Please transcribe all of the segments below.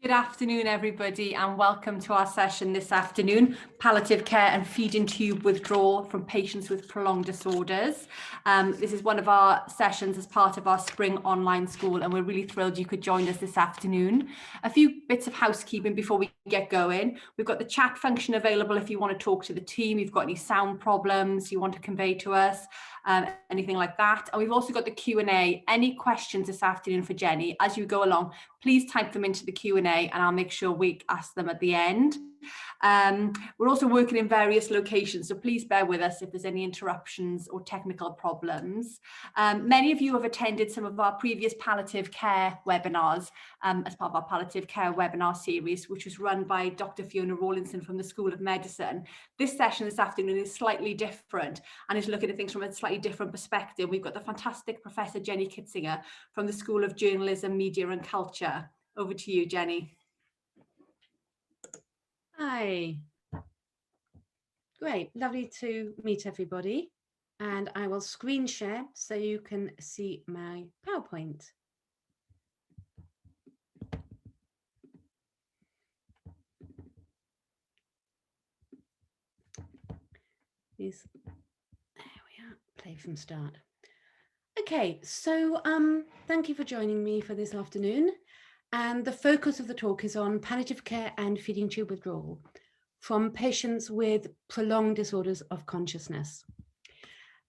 Good afternoon, everybody, and welcome to our session this afternoon, Palliative Care and Feeding Tube Withdrawal from Patients with Prolonged Disorders. This is one of our sessions as part of our spring online school, and we're really thrilled you could join us this afternoon. A few bits of housekeeping before we get going. We've got the chat function available if you want to talk to the team, you've got any sound problems you want to convey to us, anything like that. And we've also got the Q&A. Any questions this afternoon for Jenny, as you go along, please type them into the Q&A and I'll make sure we ask them at the end. We're also working in various locations, so please bear with us if there's any interruptions or technical problems. Many of you have attended some of our previous palliative care webinars as part of our palliative care webinar series, which was run by Dr. Fiona Rawlinson from the School of Medicine. This session this afternoon is slightly different and is looking at things from a slightly different perspective. We've got the fantastic Professor Jenny Kitzinger from the School of Journalism, Media and Culture. Over to you, Jenny. Hi. Great, lovely to meet everybody. And I will screen share so you can see my PowerPoint. There we are, play from start. Okay, so thank you for joining me for this afternoon. And the focus of the talk is on palliative care and feeding tube withdrawal from patients with prolonged disorders of consciousness.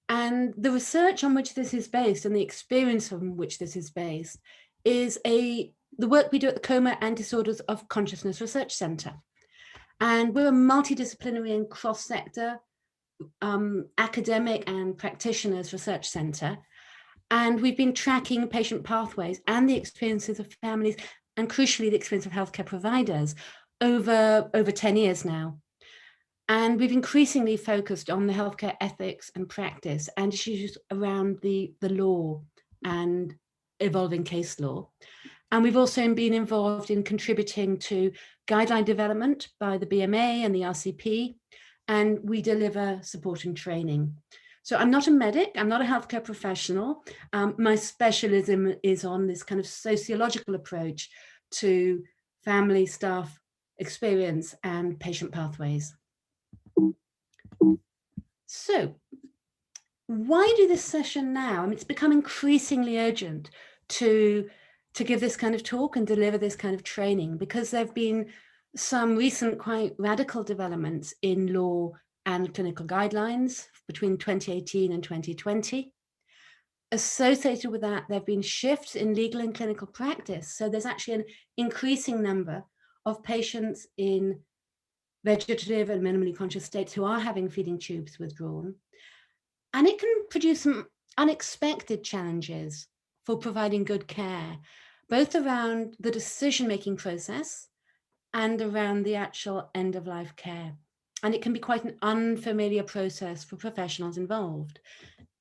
And the research on which this is based and the experience on which this is based is the work we do at the Coma and Disorders of Consciousness Research Centre. And we're a multidisciplinary and cross-sector academic and practitioners research centre. And we've been tracking patient pathways and the experiences of families, and crucially, the experience of healthcare providers over 10 years now. And we've increasingly focused on the healthcare ethics and practice and issues around the law and evolving case law. And we've also been involved in contributing to guideline development by the BMA and the RCP, and we deliver support and training. So I'm not a medic, I'm not a healthcare professional. My specialism is on this kind of sociological approach to family, staff, experience, and patient pathways. So why do this session now? I mean, it's become increasingly urgent to give this kind of talk and deliver this kind of training, because there have been some recent quite radical developments in law and clinical guidelines between 2018 and 2020. associated with that, there have been shifts in legal and clinical practice. So there's actually an increasing number of patients in vegetative and minimally conscious states who are having feeding tubes withdrawn. And it can produce some unexpected challenges for providing good care, both around the decision-making process and around the actual end-of-life care. And it can be quite an unfamiliar process for professionals involved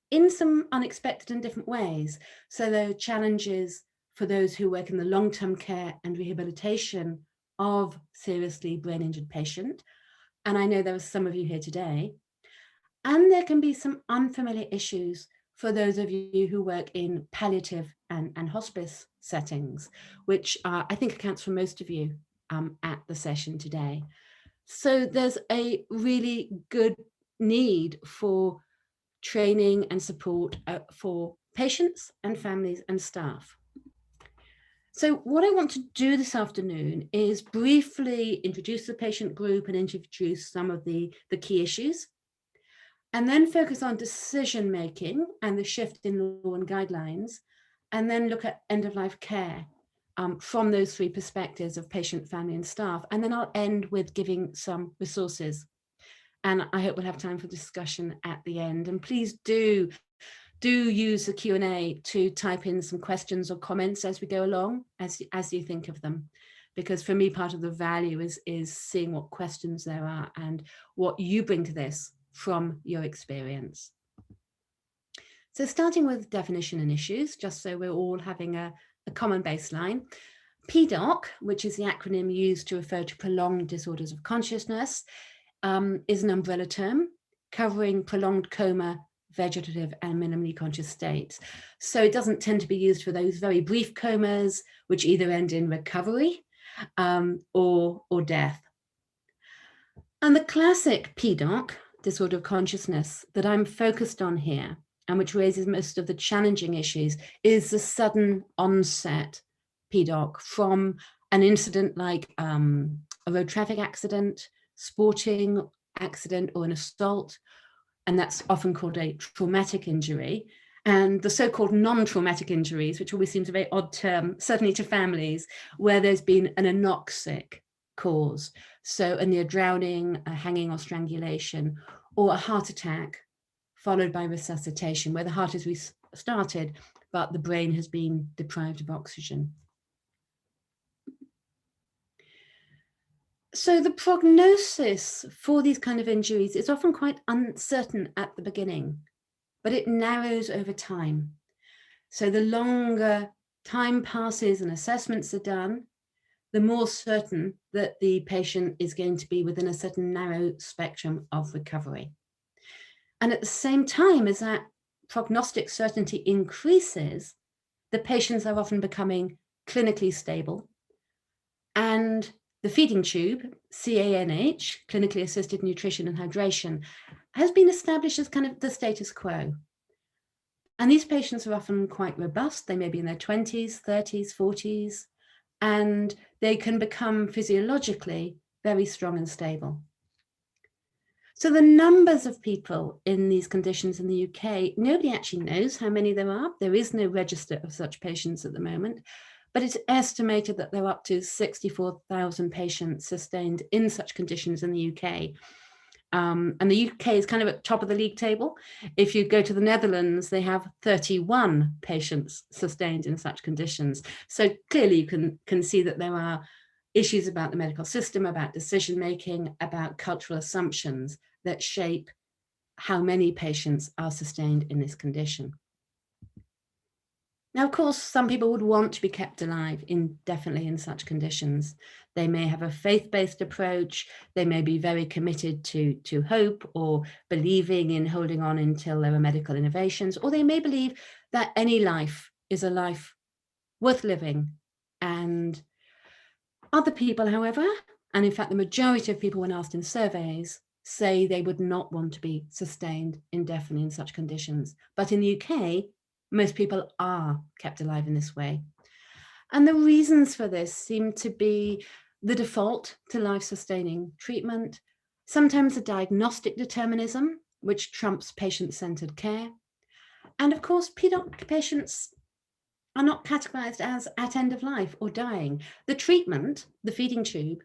in some unexpected and different ways. So there are challenges for those who work in the long-term care and rehabilitation of seriously brain-injured patient. And I know there are some of you here today. And there can be some unfamiliar issues for those of you who work in palliative and hospice settings, which I think accounts for most of you at the session today. So there's a really good need for training and support for patients and families and staff. So what I want to do this afternoon is briefly introduce the patient group and introduce some of the key issues, and then focus on decision-making and the shift in law and guidelines, and then look at end-of-life care from those three perspectives of patient, family, and staff. And then I'll end with giving some resources. And I hope we'll have time for discussion at the end. And please do use the Q&A to type in some questions or comments as we go along, as you think of them. Because for me, part of the value is seeing what questions there are and what you bring to this from your experience. So starting with definition and issues, just so we're all having a common baseline. Pdoc, which is the acronym used to refer to prolonged disorders of consciousness, is an umbrella term covering prolonged coma, vegetative and minimally conscious states. So it doesn't tend to be used for those very brief comas, which either end in recovery or death. And the classic Pdoc, disorder of consciousness, that I'm focused on here, and which raises most of the challenging issues, is the sudden onset Pdoc from an incident like a road traffic accident, sporting accident, or an assault. And that's often called a traumatic injury. And the so-called non-traumatic injuries, which always seems a very odd term, certainly to families, where there's been an anoxic cause. So a near drowning, a hanging or strangulation, or a heart attack followed by resuscitation, where the heart is restarted, but the brain has been deprived of oxygen. So the prognosis for these kind of injuries is often quite uncertain at the beginning, but it narrows over time. So the longer time passes and assessments are done, the more certain that the patient is going to be within a certain narrow spectrum of recovery. And at the same time as that prognostic certainty increases, the patients are often becoming clinically stable, and the feeding tube, CANH, clinically assisted nutrition and hydration, has been established as kind of the status quo. And these patients are often quite robust. They may be in their 20s, 30s, 40s, and they can become physiologically very strong and stable. So the numbers of people in these conditions in the UK, nobody actually knows how many there are. There is no register of such patients at the moment, but it's estimated that there are up to 64,000 patients sustained in such conditions in the UK. And the UK is kind of at the top of the league table. If you go to the Netherlands, they have 31 patients sustained in such conditions. So clearly you can see that there are issues about the medical system, about decision-making, about cultural assumptions that shape how many patients are sustained in this condition. Now, of course, some people would want to be kept alive indefinitely in such conditions. They may have a faith-based approach. They may be very committed to hope or believing in holding on until there are medical innovations, or they may believe that any life is a life worth living. And other people, however, and in fact, the majority of people when asked in surveys, say they would not want to be sustained indefinitely in such conditions. But in the UK, most people are kept alive in this way. And the reasons for this seem to be the default to life-sustaining treatment, sometimes a diagnostic determinism, which trumps patient-centered care, And of course, Pdoc patients are not categorized as at end of life or dying. The treatment, the feeding tube,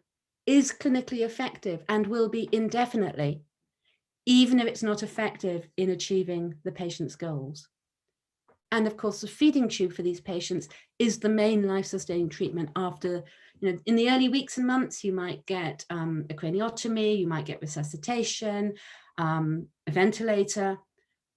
is clinically effective and will be indefinitely, even if it's not effective in achieving the patient's goals. And of course, the feeding tube for these patients is the main life-sustaining treatment after, in the early weeks and months, you might get a craniotomy, you might get resuscitation, a ventilator,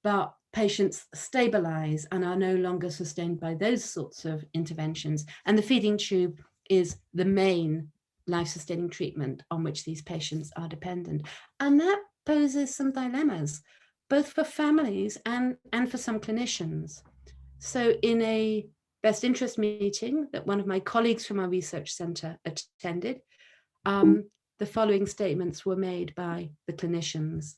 but patients stabilize and are no longer sustained by those sorts of interventions. And the feeding tube is the main life-sustaining treatment on which these patients are dependent. And that poses some dilemmas, both for families and for some clinicians. So in a best interest meeting that one of my colleagues from our research centre attended, the following statements were made by the clinicians.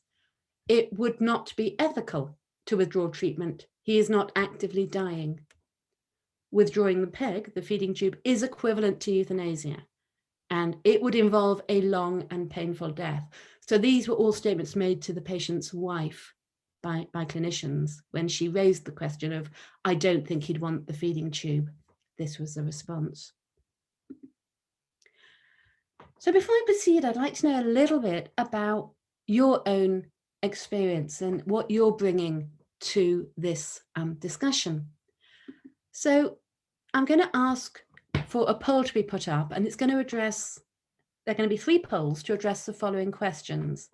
It would not be ethical to withdraw treatment. He is not actively dying. Withdrawing the peg, the feeding tube, is equivalent to euthanasia, and it would involve a long and painful death. So these were all statements made to the patient's wife by clinicians when she raised the question of, I don't think he'd want the feeding tube. This was the response. So before I proceed, I'd like to know a little bit about your own experience and what you're bringing to this discussion. So I'm going to ask for a poll to be put up, and it's going to address, there are going to be 3 polls to address the following questions.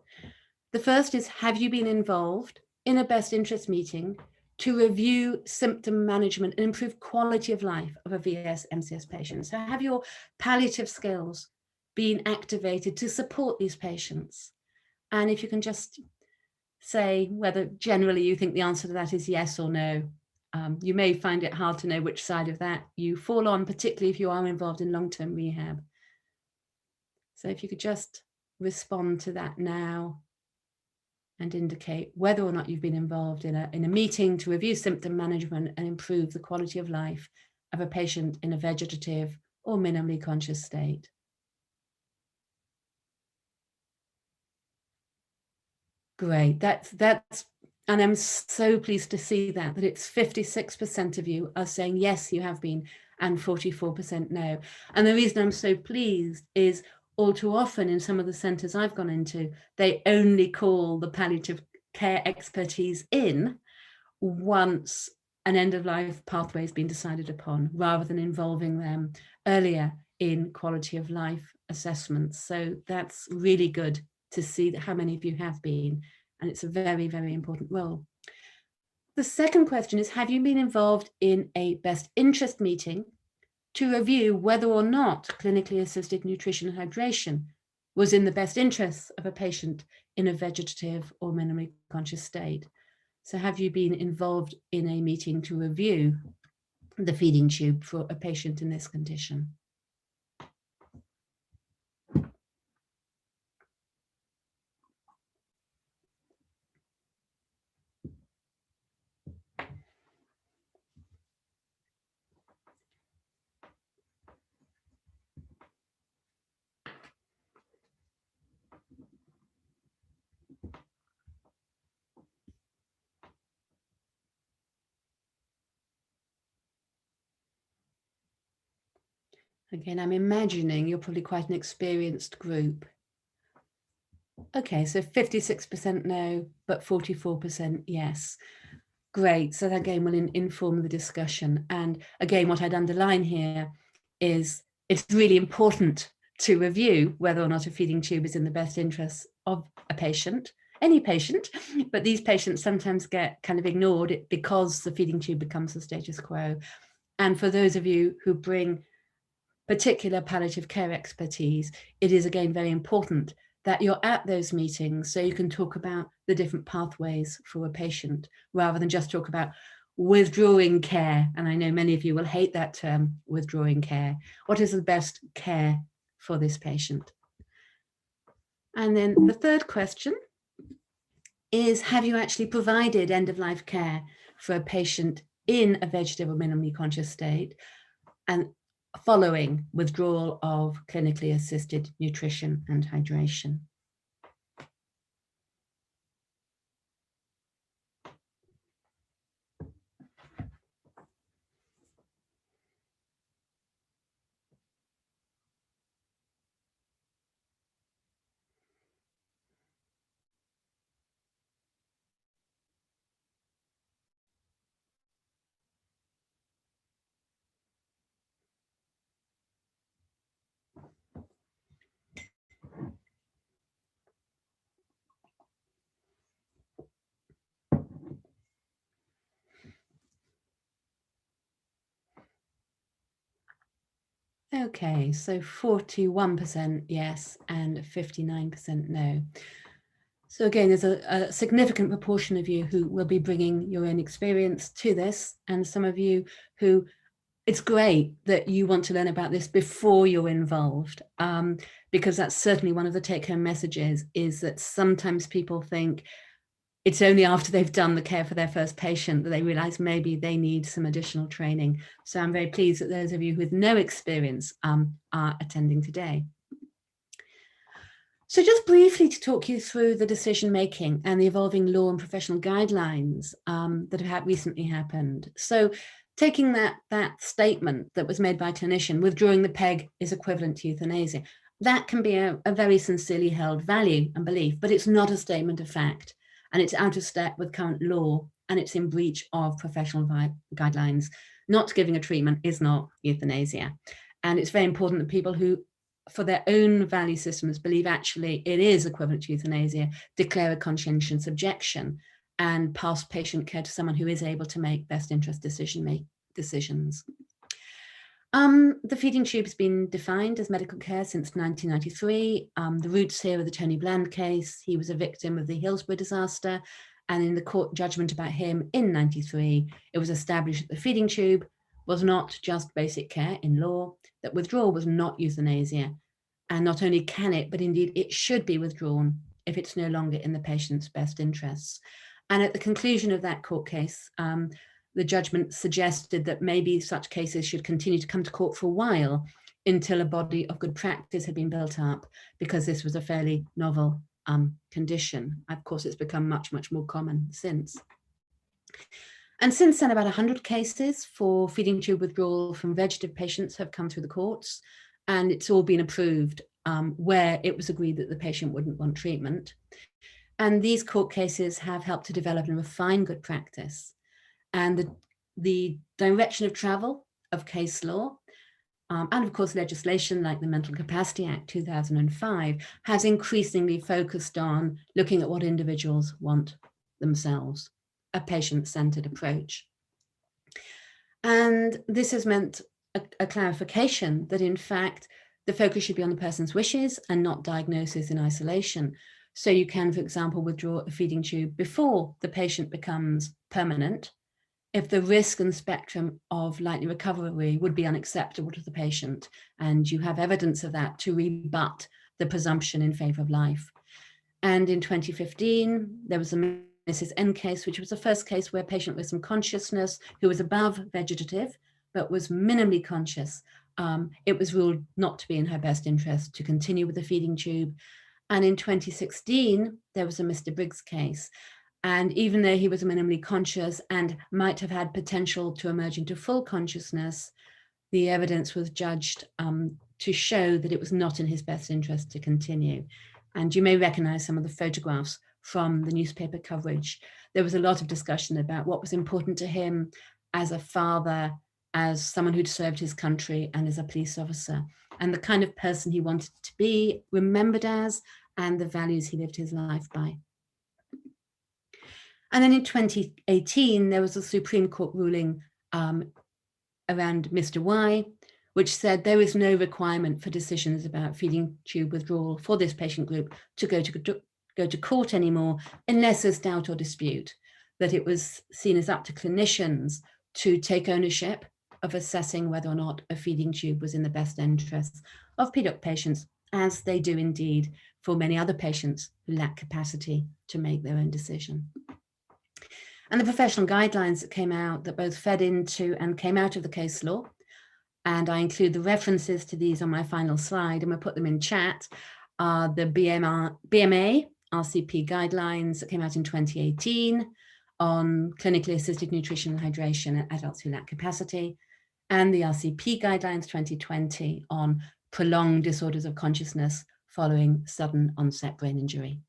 The first is, have you been involved in a best interest meeting to review symptom management and improve quality of life of a VS MCS patient? So have your palliative skills been activated to support these patients? And if you can just say whether generally you think the answer to that is yes or no. You may find it hard to know which side of that you fall on, particularly if you are involved in long-term rehab. So if you could just respond to that now and indicate whether or not you've been involved in a meeting to review symptom management and improve the quality of life of a patient in a vegetative or minimally conscious state. Great, that's, and I'm so pleased to see that it's 56% of you are saying yes, you have been, and 44% no. And the reason I'm so pleased is all too often in some of the centres I've gone into, they only call the palliative care expertise in once an end-of-life pathway has been decided upon, rather than involving them earlier in quality of life assessments. So that's really good to see how many of you have been, and it's a very, very important role. The second question is, have you been involved in a best interest meeting to review whether or not clinically assisted nutrition and hydration was in the best interests of a patient in a vegetative or minimally conscious state? So have you been involved in a meeting to review the feeding tube for a patient in this condition? Again, I'm imagining you're probably quite an experienced group. Okay, so 56% no, but 44% yes. Great, so that again will inform the discussion. And again, what I'd underline here is it's really important to review whether or not a feeding tube is in the best interests of a patient, any patient, but these patients sometimes get kind of ignored because the feeding tube becomes the status quo. And for those of you who bring particular palliative care expertise, it is again very important that you're at those meetings so you can talk about the different pathways for a patient rather than just talk about withdrawing care. And I know many of you will hate that term, withdrawing care. What is the best care for this patient? And then the third question is, have you actually provided end-of-life care for a patient in a vegetative or minimally conscious state and following withdrawal of clinically assisted nutrition and hydration? Okay, so 41% yes and 59% no. So again, there's a significant proportion of you who will be bringing your own experience to this, and some of you who, it's great that you want to learn about this before you're involved, because that's certainly one of the take-home messages, is that sometimes people think it's only after they've done the care for their first patient that they realize maybe they need some additional training. So I'm very pleased that those of you with no experience are attending today. So just briefly to talk you through the decision-making and the evolving law and professional guidelines that have recently happened. So taking that statement that was made by a clinician, withdrawing the peg is equivalent to euthanasia, that can be a very sincerely held value and belief, but it's not a statement of fact, and it's out of step with current law, and it's in breach of professional guidelines. Not giving a treatment is not euthanasia. And it's very important that people who, for their own value systems, believe actually it is equivalent to euthanasia, declare a conscientious objection and pass patient care to someone who is able to make best interest decisions. The feeding tube has been defined as medical care since 1993. The roots here are the Tony Bland case. He was a victim of the Hillsborough disaster, and in the court judgment about him in 93, it was established that the feeding tube was not just basic care in law, that withdrawal was not euthanasia, and not only can it, but indeed it should be withdrawn if it's no longer in the patient's best interests. And at the conclusion of that court case, the judgment suggested that maybe such cases should continue to come to court for a while until a body of good practice had been built up, because this was a fairly novel condition. Of course, it's become much, much more common since. And since then, about 100 cases for feeding tube withdrawal from vegetative patients have come through the courts, and it's all been approved where it was agreed that the patient wouldn't want treatment. And these court cases have helped to develop and refine good practice. And the direction of travel of case law, and of course legislation like the Mental Capacity Act 2005 has increasingly focused on looking at what individuals want themselves, a patient-centered approach. And this has meant a clarification that in fact the focus should be on the person's wishes and not diagnosis in isolation. So you can, for example, withdraw a feeding tube before the patient becomes permanent, if the risk and spectrum of likely recovery would be unacceptable to the patient, and you have evidence of that to rebut the presumption in favor of life. And in 2015, there was a Mrs. N case, which was the first case where a patient with some consciousness who was above vegetative, but was minimally conscious. It was ruled not to be in her best interest to continue with the feeding tube. And in 2016, there was a Mr. Briggs case. And even though he was minimally conscious and might have had potential to emerge into full consciousness, the evidence was judged to show that it was not in his best interest to continue. And you may recognize some of the photographs from the newspaper coverage. There was a lot of discussion about what was important to him as a father, as someone who'd served his country, and as a police officer, and the kind of person he wanted to be remembered as, and the values he lived his life by. And then in 2018, there was a Supreme Court ruling around Mr. Y, which said there is no requirement for decisions about feeding tube withdrawal for this patient group to go to court anymore, unless there's doubt or dispute, that it was seen as up to clinicians to take ownership of assessing whether or not a feeding tube was in the best interests of Pdoc patients, as they do indeed for many other patients who lack capacity to make their own decision. And the professional guidelines that came out, that both fed into and came out of the case law, and I include the references to these on my final slide, and we'll put them in chat, are the BMA Rcp Guidelines that came out in 2018 on clinically assisted nutrition and hydration in adults who lack capacity, and the Rcp Guidelines 2020 on prolonged disorders of consciousness following sudden onset brain injury.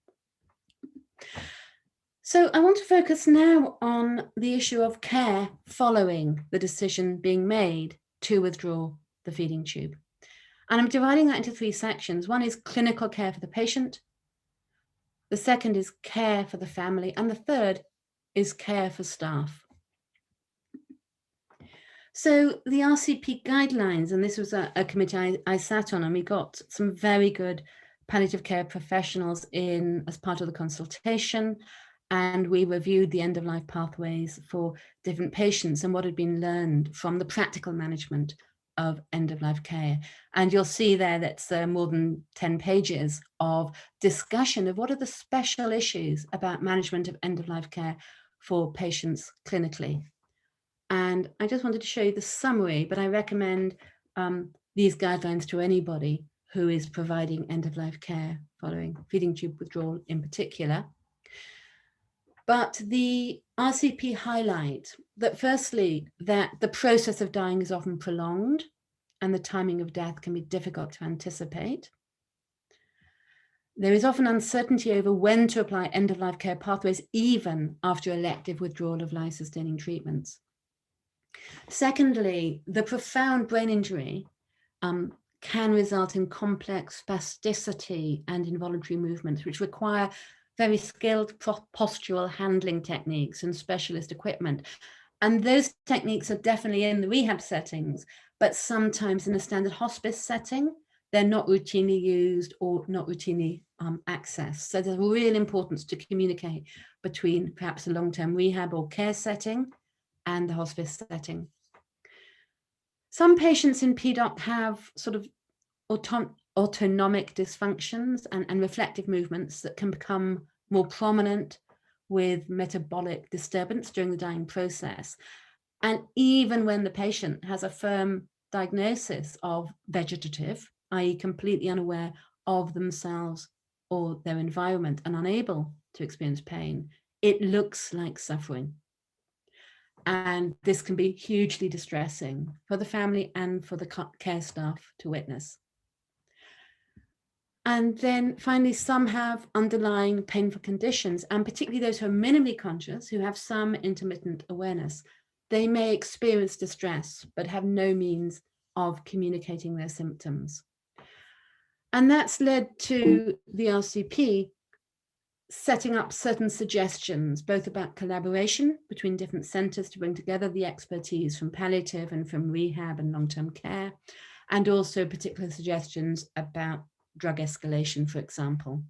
So I want to focus now on the issue of care following the decision being made to withdraw the feeding tube. And I'm dividing that into three sections. One is clinical care for the patient. The second is care for the family. And the third is care for staff. So the RCP Guidelines, and this was a committee I sat on, and we got some very good palliative care professionals in as part of the consultation, and we reviewed the end-of-life pathways for different patients and what had been learned from the practical management of end-of-life care. And you'll see there that's more than 10 pages of discussion of what are the special issues about management of end-of-life care for patients clinically. And I just wanted to show you the summary, but I recommend these guidelines to anybody who is providing end-of-life care following feeding tube withdrawal in particular. But the RCP highlight that firstly, that the process of dying is often prolonged and the timing of death can be difficult to anticipate. There is often uncertainty over when to apply end-of-life care pathways, even after elective withdrawal of life-sustaining treatments. Secondly, the profound brain injury can result in complex spasticity and involuntary movements, which require very skilled postural handling techniques and specialist equipment. And those techniques are definitely in the rehab settings, but sometimes in a standard hospice setting, they're not routinely used or not routinely accessed. So there's a real importance to communicate between perhaps a long-term rehab or care setting and the hospice setting. Some patients in Pdoc have sort of autonomic dysfunctions and reflective movements that can become more prominent with metabolic disturbance during the dying process. And even when the patient has a firm diagnosis of vegetative, i.e. completely unaware of themselves or their environment and unable to experience pain, it looks like suffering. And this can be hugely distressing for the family and for the care staff to witness. And then finally, some have underlying painful conditions, and particularly those who are minimally conscious, who have some intermittent awareness. They may experience distress, but have no means of communicating their symptoms. And that's led to the RCP setting up certain suggestions, both about collaboration between different centres to bring together the expertise from palliative and from rehab and long-term care, and also particular suggestions about drug escalation, for example.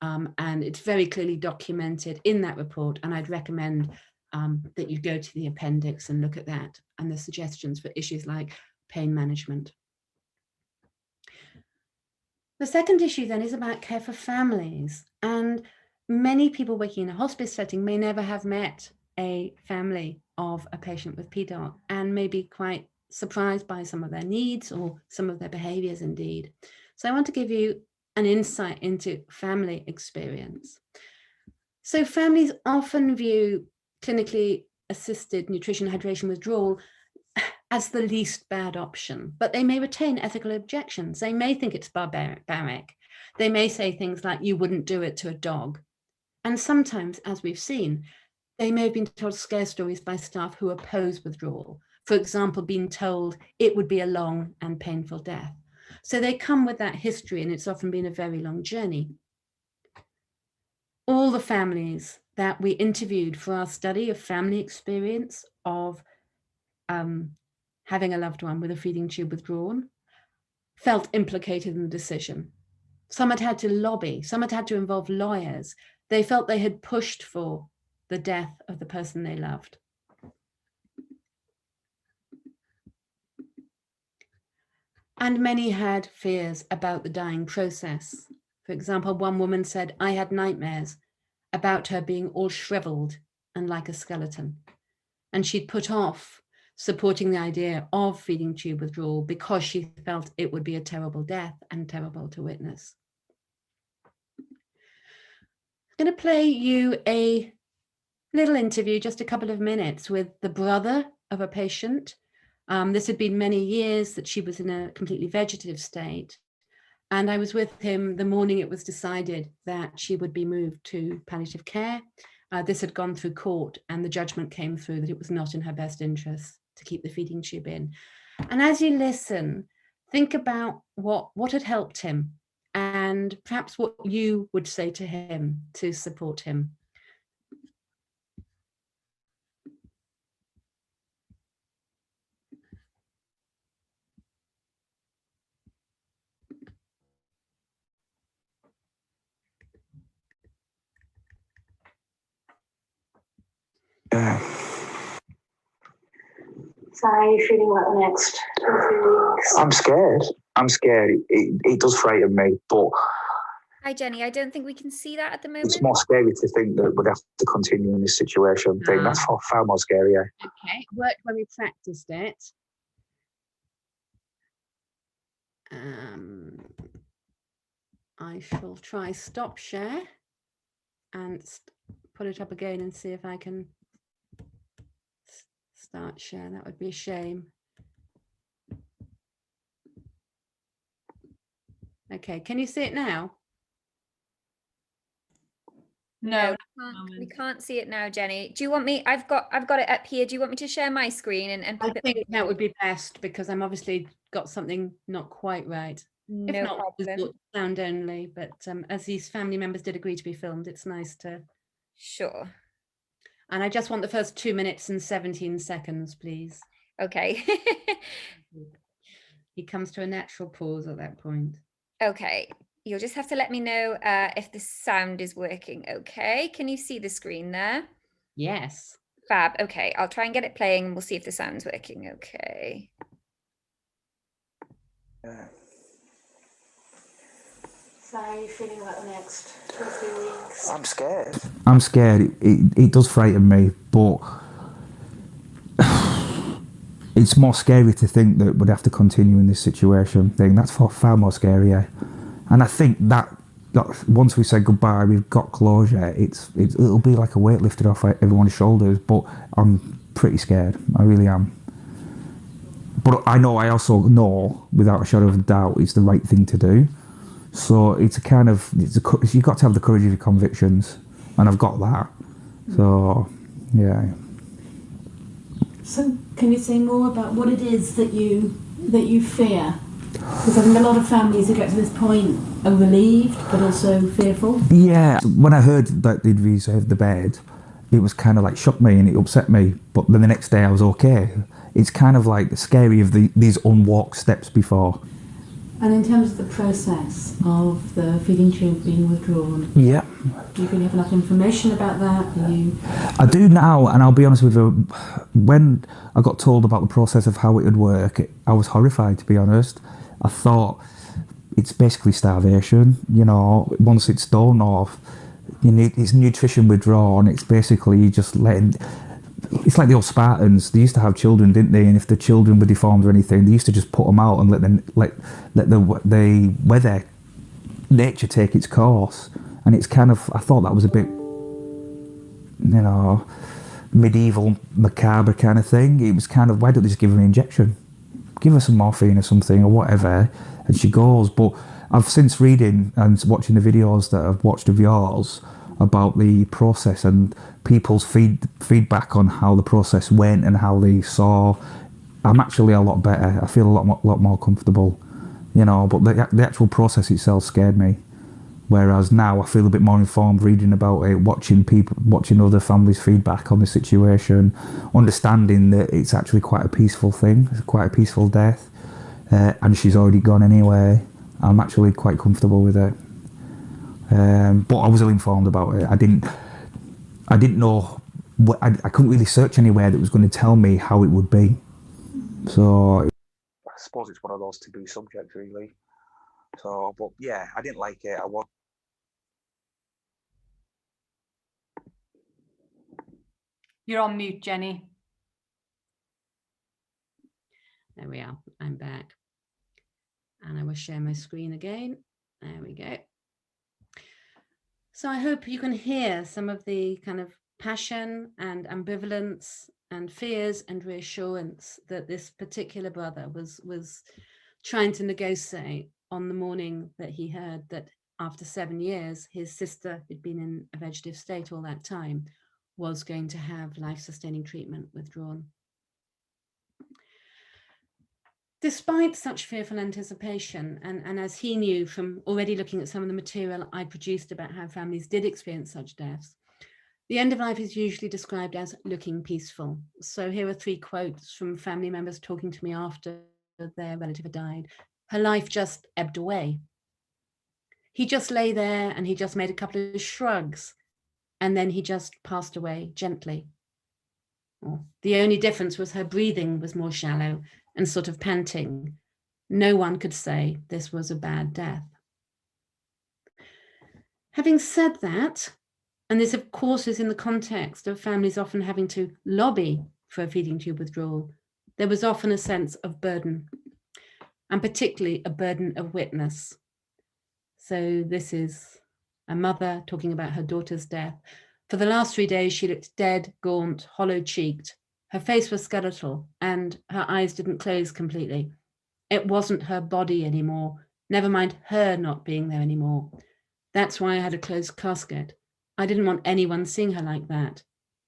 And it's very clearly documented in that report, and I'd recommend that you go to the appendix and look at that and the suggestions for issues like pain management. The second issue then is about care for families, and many people working in a hospice setting may never have met a family of a patient with Pdoc and may be quite surprised by some of their needs or some of their behaviours indeed. So I want to give you an insight into family experience. So families often view clinically assisted nutrition hydration withdrawal as the least bad option, but they may retain ethical objections. They may think it's barbaric. They may say things like, you wouldn't do it to a dog. And sometimes, as we've seen, they may have been told scare stories by staff who oppose withdrawal. For example, being told it would be a long and painful death. So they come with that history, and it's often been a very long journey. All the families that we interviewed for our study of family experience of having a loved one with a feeding tube withdrawn felt implicated in the decision. Some had to lobby, some had to involve lawyers. They felt they had pushed for the death of the person they loved. And many had fears about the dying process. For example, one woman said, I had nightmares about her being all shriveled and like a skeleton. And she'd put off supporting the idea of feeding tube withdrawal because she felt it would be a terrible death and terrible to witness. I'm going to play you a little interview, just a couple of minutes, with the brother of a patient. This had been many years that she was in a completely vegetative state. And I was with him the morning it was decided that she would be moved to palliative care. This had gone through court, and the judgment came through that it was not in her best interest to keep the feeding tube in. And as you listen, think about what had helped him and perhaps what you would say to him to support him. Yeah. So how are you feeling about the next 2 or 3 weeks? I'm scared. It does frighten me, but Hi, Jenny. I don't think we can see that at the moment. it's more scary to think that we'd have to continue in this situation thing. That's far more scarier. Okay, it worked when we practiced it. I shall try stop share and put it up again and see if I can start share. That would be a shame. Okay, can you see it now? No, we can't see it now, Jenny. Do you want me? I've got it up here. Do you want me to share my screen and I pop it? think that would be best because I'm obviously got something not quite right. If No not, problem. we'll sound only. But as these family members did agree to be filmed, it's nice to. Sure. And I just want the first 2 minutes and 17 seconds, please. Okay. He comes to a natural pause at that point. Okay. You'll just have to let me know if the sound is working. Okay. Can you see the screen there? Yes. Fab. Okay. I'll try and get it playing and we'll see if the sound's working. Okay. Yeah. So how are you feeling about the next 2 or 3 weeks? I'm scared. I'm scared. It does frighten me, but it's more scary to think that we'd have to continue in this situation thing. That's far more scarier. And I think that once we say goodbye, we've got closure. It'll be like a weight lifted off everyone's shoulders. But I'm pretty scared. I really am. But I also know, without a shadow of a doubt, it's the right thing to do. So it's you've got to have the courage of your convictions, and I've got that. So, yeah. So can you say more about what it is that you fear? Because I think a lot of families who get to this point are relieved, but also fearful. Yeah, when I heard that they'd reserved the bed, it was kind of like shocked me and it upset me. But then the next day I was okay. It's kind of like scary of these unwalked steps before. And in terms of the process of the feeding tube being withdrawn, yeah, do you feel you have enough information about that? I do now, and I'll be honest with you, when I got told about the process of how it would work, I was horrified, to be honest. I thought it's basically starvation, once it's done, or it's nutrition withdrawn. It's basically you just letting. It's like the old Spartans. They used to have children, didn't they? And if the children were deformed or anything, they used to just put them out and let the weather, nature take its course. And it's kind of, I thought that was a bit, medieval, macabre kind of thing. It was kind of, why don't they just give her an injection? Give her some morphine or something or whatever, and she goes. But I've since reading and watching the videos that I've watched of yours about the process and people's feedback on how the process went and how they saw. I'm actually a lot better. I feel a lot more comfortable, but the actual process itself scared me. Whereas now I feel a bit more informed reading about it, watching other families' feedback on the situation, understanding that it's actually quite a peaceful thing, it's quite a peaceful death, and she's already gone anyway. I'm actually quite comfortable with it. But I was ill-informed about it. I didn't know. I couldn't really search anywhere that was going to tell me how it would be. So I suppose it's one of those taboo subjects, really. So, but yeah, I didn't like it. you're on mute, Jenny. There we are. I'm back. And I will share my screen again. There we go. So I hope you can hear some of the kind of passion and ambivalence and fears and reassurance that this particular brother was trying to negotiate on the morning that he heard that after 7 years, his sister, who'd been in a vegetative state all that time, was going to have life-sustaining treatment withdrawn. Despite such fearful anticipation, and as he knew from already looking at some of the material I produced about how families did experience such deaths, the end of life is usually described as looking peaceful. So here are 3 quotes from family members talking to me after their relative had died. Her life just ebbed away. He just lay there and he just made a couple of shrugs, and then he just passed away gently. The only difference was her breathing was more shallow and sort of panting. No one could say this was a bad death. Having said that, and this of course is in the context of families often having to lobby for a feeding tube withdrawal, there was often a sense of burden, and particularly a burden of witness. So this is a mother talking about her daughter's death. For the last 3 days, she looked dead, gaunt, hollow-cheeked. Her face was skeletal and her eyes didn't close completely. It wasn't her body anymore, never mind her not being there anymore. That's why I had a closed casket. I didn't want anyone seeing her like that.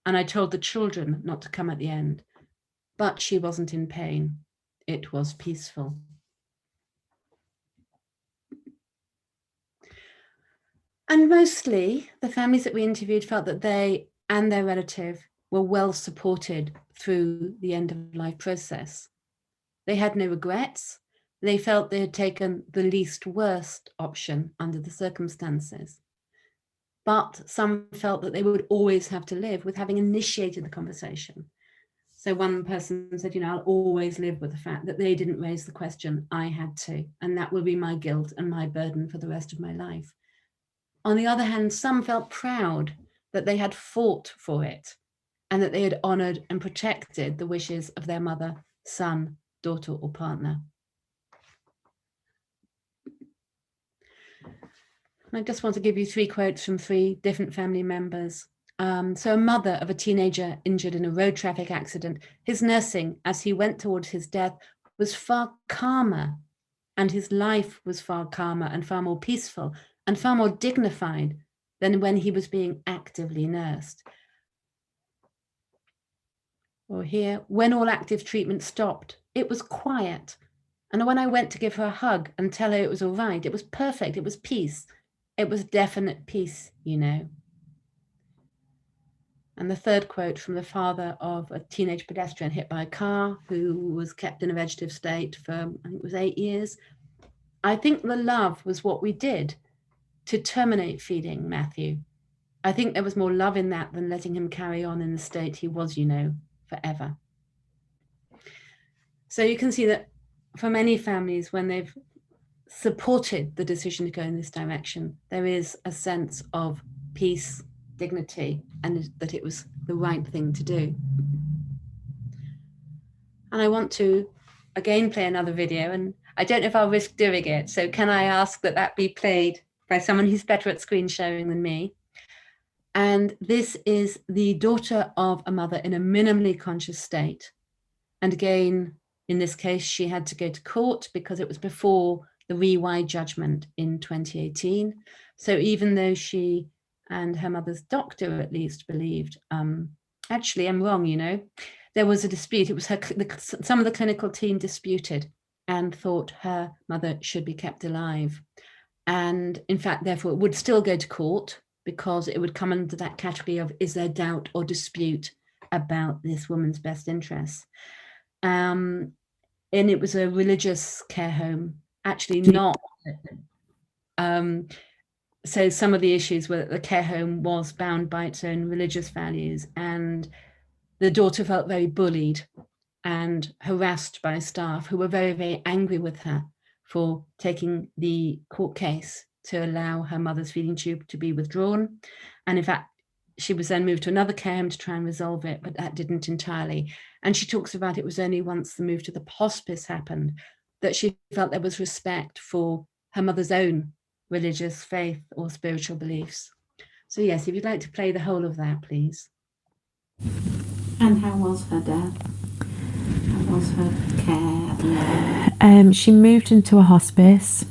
And I told the children not to come at the end. But she wasn't in pain. It was peaceful. And mostly the families that we interviewed felt that they and their relative were well supported through the end of life process. They had no regrets. They felt they had taken the least worst option under the circumstances. But some felt that they would always have to live with having initiated the conversation. So one person said, I'll always live with the fact that they didn't raise the question, I had to, and that will be my guilt and my burden for the rest of my life. On the other hand, some felt proud that they had fought for it and that they had honoured and protected the wishes of their mother, son, daughter, or partner. I just want to give you 3 quotes from 3 different family members. So a mother of a teenager injured in a road traffic accident, his nursing as he went towards his death was far calmer, and his life was far calmer and far more peaceful and far more dignified than when he was being actively nursed. Or here, when all active treatment stopped, it was quiet. And when I went to give her a hug and tell her it was all right, it was perfect, it was peace. It was definite peace, And the 3rd quote from the father of a teenage pedestrian hit by a car who was kept in a vegetative state for, I think it was 8 years. I think the love was what we did to terminate feeding Matthew. I think there was more love in that than letting him carry on in the state he was, forever. So you can see that for many families, when they've supported the decision to go in this direction, there is a sense of peace, dignity, and that it was the right thing to do. And I want to again play another video, and I don't know if I'll risk doing it, so can I ask that that be played by someone who's better at screen sharing than me? And this is the daughter of a mother in a minimally conscious state. And again, in this case, she had to go to court because it was before the Rcp judgment in 2018. So even though she and her mother's doctor at least believed, actually, I'm wrong, there was a dispute. It was some of the clinical team disputed and thought her mother should be kept alive. And in fact, therefore, it would still go to court because it would come under that category of, is there doubt or dispute about this woman's best interests? And it was a religious care home, actually not. So some of the issues were that the care home was bound by its own religious values, and the daughter felt very bullied and harassed by staff who were very, very angry with her for taking the court case to allow her mother's feeding tube to be withdrawn. And in fact, she was then moved to another care home to try and resolve it, but that didn't entirely. And she talks about it was only once the move to the hospice happened that she felt there was respect for her mother's own religious faith or spiritual beliefs. So yes, if you'd like to play the whole of that, please. And how was her death? How was her care? She moved into a hospice,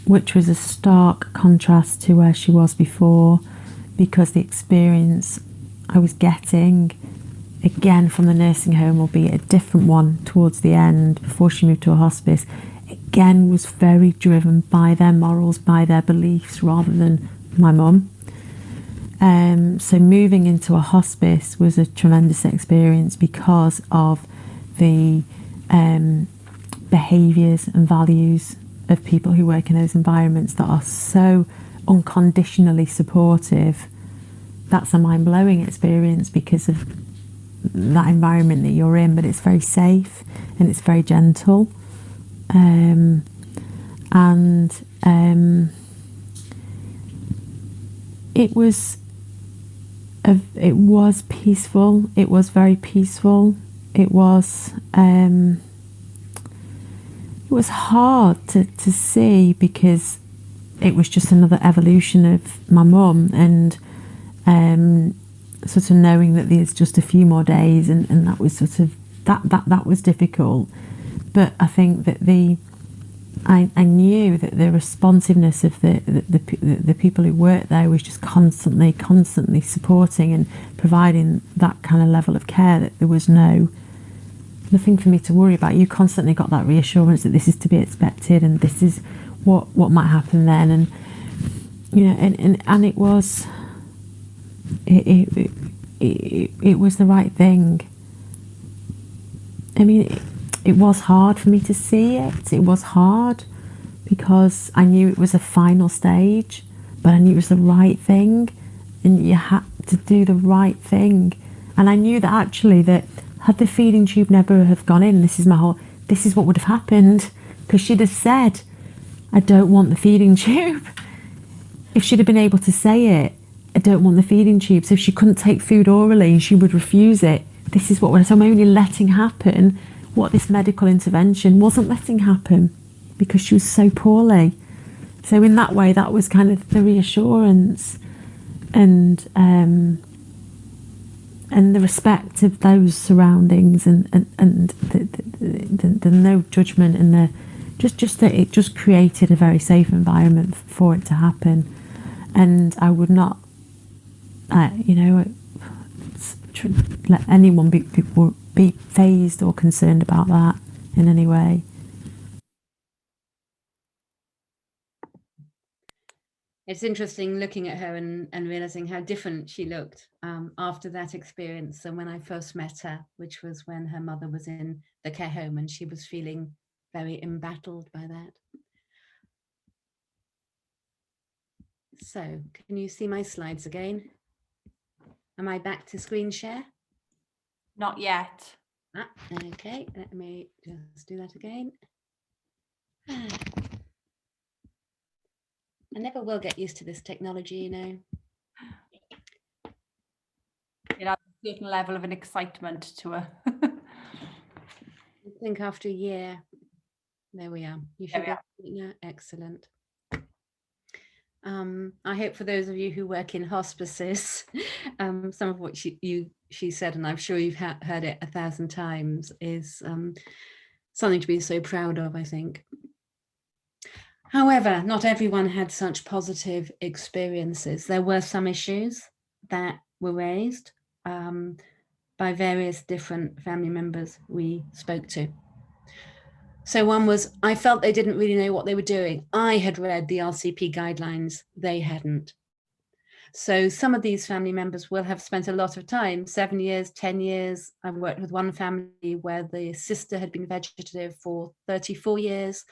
which was a stark contrast to where she was before, because the experience I was getting, again from the nursing home, albeit a different one towards the end before she moved to a hospice, again was very driven by their morals, by their beliefs, rather than my mum. So moving into a hospice was a tremendous experience because of the behaviours and values of people who work in those environments that are so unconditionally supportive. That's a mind-blowing experience because of that environment that you're in, but it's very safe and it's very gentle. It was peaceful. It was very peaceful. It was hard to see, because it was just another evolution of my mum, and sort of knowing that there's just a few more days, and that was sort of that was difficult. But I think that I knew that the responsiveness of the people who worked there was just constantly supporting and providing that kind of level of care, that there was nothing for me to worry about. You constantly got that reassurance that this is to be expected and this is what might happen then, and you know, and it was it was the right thing. I mean, it was hard for me to see it. It was hard because I knew it was a final stage, but I knew it was the right thing, and you had to do the right thing. And I knew that actually, that had the feeding tube never have gone in, this is what would have happened, because she'd have said, I don't want the feeding tube. If she'd have been able to say it, I don't want the feeding tube. So if she couldn't take food orally, she would refuse it. This is what I'm only letting happen what this medical intervention wasn't letting happen, because she was so poorly. So in that way, that was kind of the reassurance and the respect of those surroundings, and the no judgment, and the just that it just created a very safe environment for it to happen. And I would not, let anyone be fazed or concerned about that in any way. It's interesting looking at her and realizing how different she looked after that experience than when I first met her, which was when her mother was in the care home and she was feeling very embattled by that. So, can you see my slides again? Am I back to screen share? Not yet. Okay, let me just do that again. I never will get used to this technology, you know. It has a certain level of an excitement to her. I think after a year, there we are. You should be now. Excellent. I hope for those of you who work in hospices, some of what she said, and I'm sure you've heard it 1,000 times, is something to be so proud of, I think. However, not everyone had such positive experiences. There were some issues that were raised by various different family members we spoke to. So one was, I felt they didn't really know what they were doing. I had read the Rcp guidelines, they hadn't. So some of these family members will have spent a lot of time, 7 years, 10 years. I worked with one family where the sister had been vegetative for 34 years.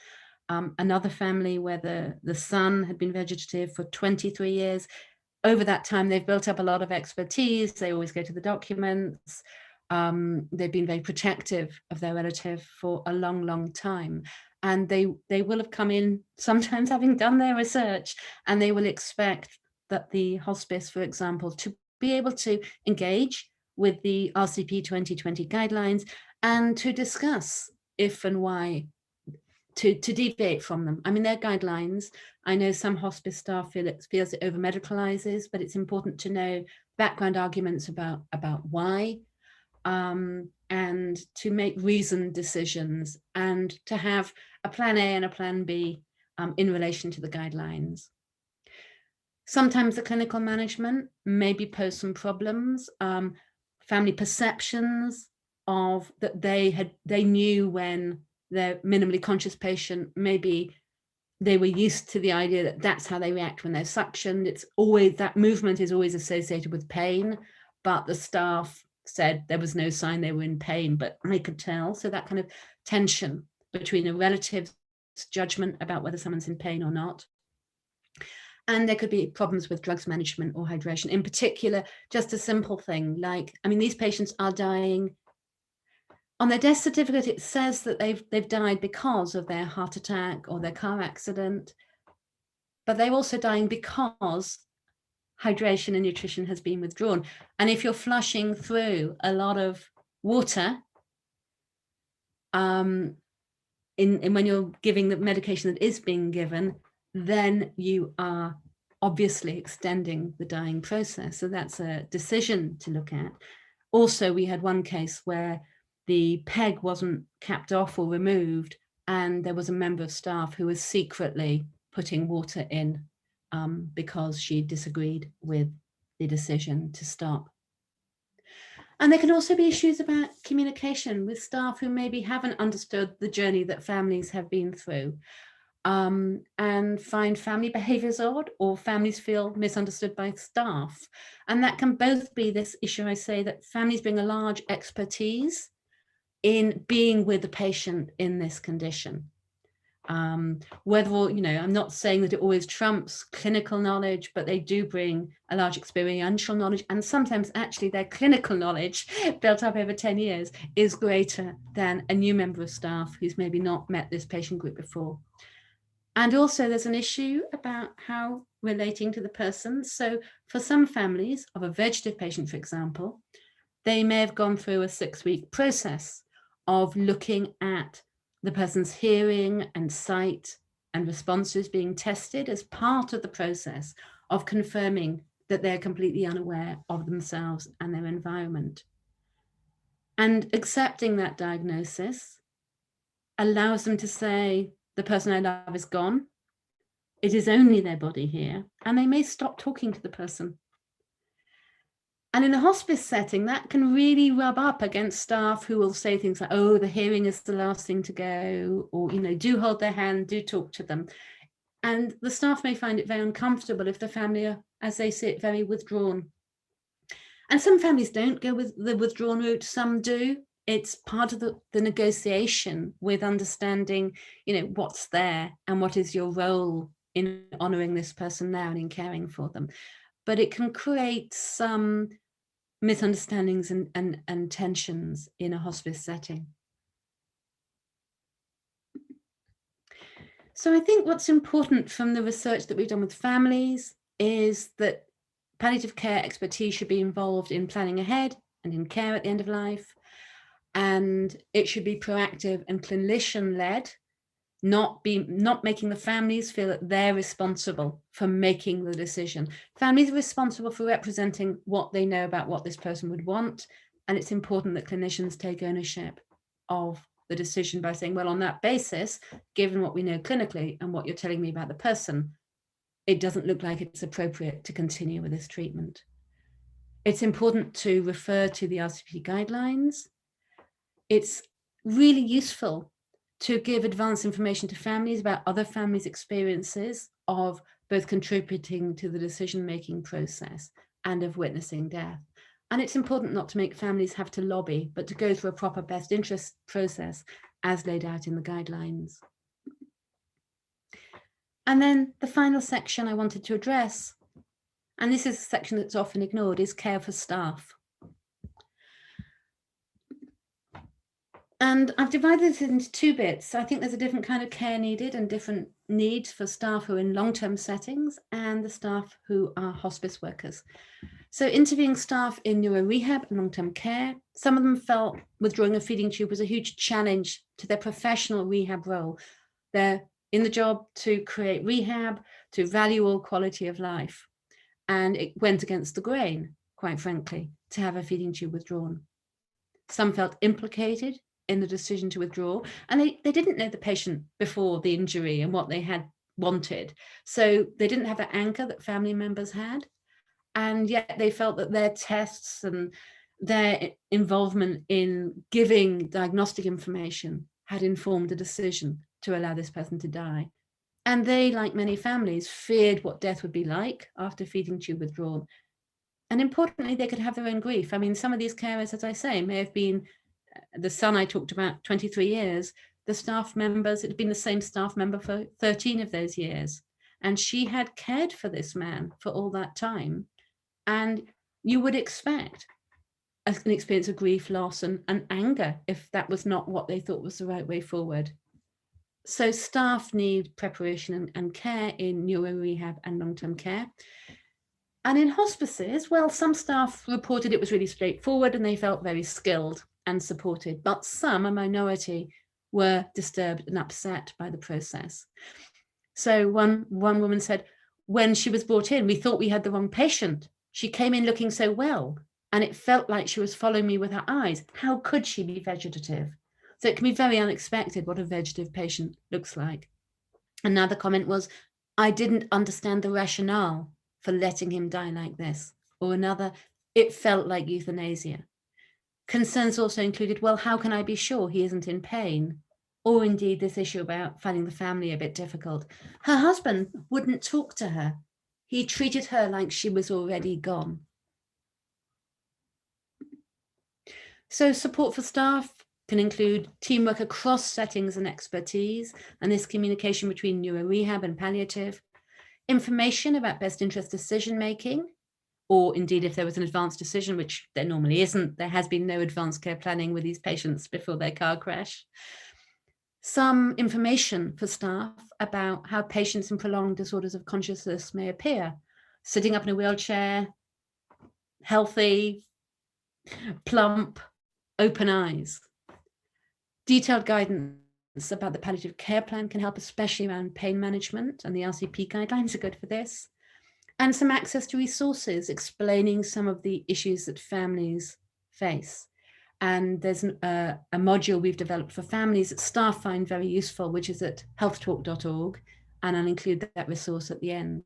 Another family where the son had been vegetative for 23 years. Over that time, they've built up a lot of expertise. They always go to the documents. They've been very protective of their relative for a long, long time. And they will have come in sometimes having done their research, and they will expect that the hospice, for example, to be able to engage with the Rcp 2020 guidelines and to discuss if and why to deviate from them. I mean, their guidelines, I know some hospice staff feels it over medicalizes, but it's important to know background arguments about why, and to make reasoned decisions, and to have a plan A and a plan B in relation to the guidelines. Sometimes the clinical management maybe pose some problems, family perceptions of that they knew when their minimally conscious patient, maybe they were used to the idea that that's how they react when they're suctioned. It's always, that movement is always associated with pain, but the staff said there was no sign they were in pain, but I could tell. So that kind of tension between a relative's judgment about whether someone's in pain or not, And there could be problems with drugs management or hydration. In particular, just a simple thing like, I mean, these patients are dying. On their death certificate, it says that they've died because of their heart attack or their car accident, but they're also dying because hydration and nutrition has been withdrawn. And if you're flushing through a lot of water, when you're giving the medication that is being given, then you are obviously extending the dying process. So that's a decision to look at. Also, we had one case where the peg wasn't capped off or removed, and there was a member of staff who was secretly putting water in because she disagreed with the decision to stop. And there can also be issues about communication with staff who maybe haven't understood the journey that families have been through, and find family behaviors odd, or families feel misunderstood by staff. And that can both be this issue, I say, that families bring a large expertise in being with the patient in this condition. Whether, you know, I'm not saying that it always trumps clinical knowledge, but they do bring a large experiential knowledge, and sometimes actually their clinical knowledge built up over 10 years is greater than a new member of staff who's maybe not met this patient group before. And also there's an issue about how relating to the person. So for some families of a vegetative patient, for example, they may have gone through a 6-week process of looking at the person's hearing and sight and responses being tested as part of the process of confirming that they're completely unaware of themselves and their environment. And accepting that diagnosis allows them to say, the person I love is gone. It is only their body here, and they may stop talking to the person. And in a hospice setting, that can really rub up against staff who will say things like, oh, the hearing is the last thing to go, or, you know, do hold their hand, do talk to them. And the staff may find it very uncomfortable if the family are, as they say it, very withdrawn. And some families don't go with the withdrawn route, some do. It's part of the negotiation with understanding, you know, what's there and what is your role in honouring this person now and in caring for them. But it can create some misunderstandings and tensions in a hospice setting. So I think what's important from the research that we've done with families is that palliative care expertise should be involved in planning ahead and in care at the end of life. And it should be proactive and clinician-led, not making the families feel that they're responsible for making the decision. Families are responsible for representing what they know about what this person would want. And it's important that clinicians take ownership of the decision by saying, well, on that basis, given what we know clinically and what you're telling me about the person, it doesn't look like it's appropriate to continue with this treatment. It's important to refer to the Rcp guidelines. It's really useful to give advance information to families about other families' experiences of both contributing to the decision-making process and of witnessing death. And it's important not to make families have to lobby, but to go through a proper best interest process as laid out in the guidelines. And then the final section I wanted to address, and this is a section that's often ignored, is care for staff. And I've divided this into 2 bits. I think there's a different kind of care needed and different needs for staff who are in long-term settings and the staff who are hospice workers. So interviewing staff in neuro rehab and long-term care, some of them felt withdrawing a feeding tube was a huge challenge to their professional rehab role. They're in the job to create rehab, to value all quality of life. And it went against the grain, quite frankly, to have a feeding tube withdrawn. Some felt implicated in the decision to withdraw, and they didn't know the patient before the injury and what they had wanted. So they didn't have that anchor that family members had. And yet they felt that their tests and their involvement in giving diagnostic information had informed a decision to allow this person to die. And they, like many families, feared what death would be like after feeding tube withdrawn. And importantly, they could have their own grief. I mean, some of these carers, as I say, may have been the son I talked about, 23 years, the staff members, it had been the same staff member for 13 of those years. And she had cared for this man for all that time. And you would expect an experience of grief, loss, and anger if that was not what they thought was the right way forward. So staff need preparation and care in neuro rehab and long-term care. And in hospices, well, some staff reported it was really straightforward and they felt very skilled and supported, but some, a minority, were disturbed and upset by the process. So one woman said, when she was brought in, we thought we had the wrong patient. She came in looking so well, and it felt like she was following me with her eyes. How could she be vegetative? So it can be very unexpected what a vegetative patient looks like. Another comment was, I didn't understand the rationale for letting him die like this. Or another, it felt like euthanasia. Concerns also included, well, how can I be sure he isn't in pain? Or indeed this issue about finding the family a bit difficult. Her husband wouldn't talk to her. He treated her like she was already gone. So support for staff can include teamwork across settings and expertise, and this communication between neuro rehab and palliative, information about best interest decision making, or indeed if there was an advanced decision, which there normally isn't, there has been no advanced care planning with these patients before their car crash. Some information for staff about how patients in prolonged disorders of consciousness may appear, sitting up in a wheelchair, healthy, plump, open eyes. Detailed guidance about the palliative care plan can help, especially around pain management, and the Rcp guidelines are good for this. And some access to resources explaining some of the issues that families face. And there's a module we've developed for families that staff find very useful, which is at healthtalk.org, and I'll include that resource at the end.